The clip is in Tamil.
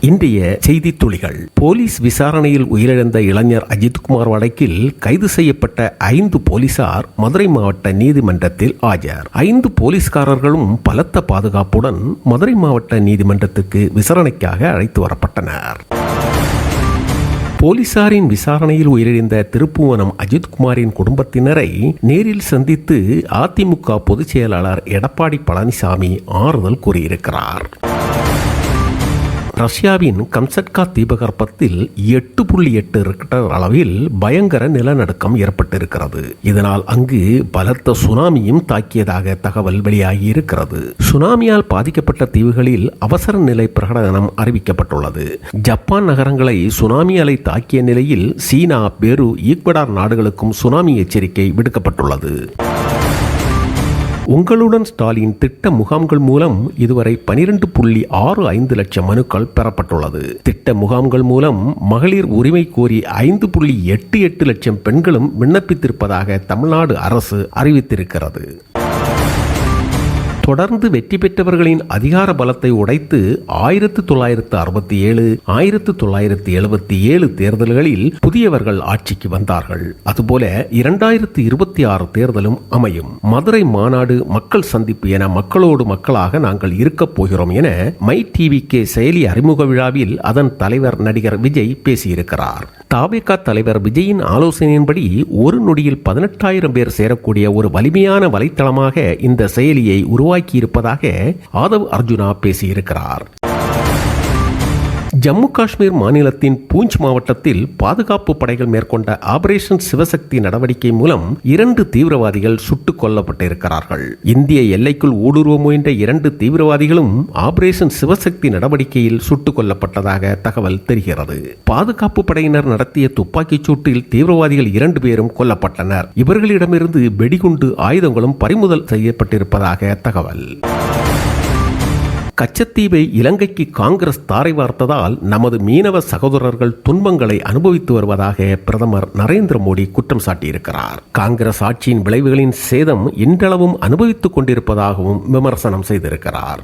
இன்றைய செய்தி துளிகள். போலீஸ் விசாரணையில் உயிரிழந்த இளைஞர் அஜித்குமார் வழக்கில் கைது செய்யப்பட்ட 5 போலீசார் மதுரை மாவட்ட நீதிமன்றத்தில் ஆஜர். 5 போலீஸ்காரர்களும் பலத்த பாதுகாப்புடன் மதுரை மாவட்ட நீதிமன்றத்துக்கு விசாரணைக்காக அழைத்து வரப்பட்டனர். போலீசாரின் விசாரணையில் உயிரிழந்த திருப்புவனம் அஜித்குமாரின் குடும்பத்தினரை நேரில் சந்தித்து அதிமுக பொதுச் செயலாளர் எடப்பாடி பழனிசாமி ஆறுதல் கூறியிருக்கிறார். ரஷ்யாவின் கம்சட்கா தீபகற்பத்தில் 8.8 ரிக்டர் அளவில் பயங்கர நிலநடுக்கம் ஏற்பட்டிருக்கிறது. இதனால் அங்கு பலத்த சுனாமியும் தாக்கியதாக தகவல் வெளியாகி இருக்கிறது. சுனாமியால் பாதிக்கப்பட்ட தீவுகளில் அவசர நிலை பிரகடனம் அறிவிக்கப்பட்டுள்ளது. ஜப்பான் நகரங்களை சுனாமி அலை தாக்கிய நிலையில் சீனா, பெரு, ஈக்வடார் நாடுகளுக்கும் சுனாமி எச்சரிக்கை விடுக்கப்பட்டுள்ளது. உங்களுடன் ஸ்டாலின் திட்ட முகாம்கள் மூலம் இதுவரை 12.65 லட்சம் மனுக்கள் பெறப்பட்டுள்ளது. திட்ட முகாம்கள் மூலம் மகளிர் உரிமை கோரி 5.88 லட்சம் பெண்களும் விண்ணப்பித்திருப்பதாக தமிழ்நாடு அரசு அறிவித்திருக்கிறது. தொடர்ந்து வெற்றி பெற்றவர்களின் அதிகார பலத்தை உடைத்து 1967, 1977 தேர்தல்களில் புதியவர்கள் ஆட்சிக்கு வந்தார்கள். அதுபோல 2026 தேர்தலும் அமையும். மதுரை மாநாடு, மக்கள் சந்திப்பு என மக்களோடு மக்களாக நாங்கள் இருக்கப் போகிறோம் என மை டிவிகே செயலி அறிமுக விழாவில் அதன் தலைவர் நடிகர் விஜய் பேசியிருக்கிறார். தாவேகா தலைவர் விஜயின் ஆலோசனையின்படி ஒரு நொடியில் 18,000 பேர் சேரக்கூடிய ஒரு வலிமையான வலைத்தளமாக இந்த செயலியை உருவாக்கியிருப்பதாக ஆதவ் அர்ஜுனா பேசியிருக்கிறார். ஜம்மு காஷ்மீர் மாநிலத்தின் பூஞ்ச் மாவட்டத்தில் பாதுகாப்பு படைகள் மேற்கொண்ட ஆபரேஷன் சிவசக்தி நடவடிக்கை மூலம் 2 தீவிரவாதிகள் சுட்டுக் கொல்லப்பட்டிருக்கிறார்கள். இந்திய எல்லைக்குள் ஊடுருவ முயன்ற 2 தீவிரவாதிகளும் ஆபரேஷன் சிவசக்தி நடவடிக்கையில் சுட்டுக் கொல்லப்பட்டதாக தகவல் தெரிகிறது. பாதுகாப்பு படையினர் நடத்திய துப்பாக்கிச் சூட்டில் தீவிரவாதிகள் 2 பேரும் கொல்லப்பட்டனர். இவர்களிடமிருந்து வெடிகுண்டு, ஆயுதங்களும் பறிமுதல் செய்யப்பட்டிருப்பதாக தகவல். கச்சத்தீவை இலங்கைக்கு காங்கிரஸ் தாரை வார்த்ததால் நமது மீனவ சகோதரர்கள் துன்பங்களை அனுபவித்து வருவதாக பிரதமர் நரேந்திர மோடி குற்றம் சாட்டியிருக்கிறார். காங்கிரஸ் ஆட்சியின் விளைவுகளின் சேதம் இன்றளவும் அனுபவித்துக் கொண்டிருப்பதாகவும் விமர்சனம் செய்திருக்கிறார்.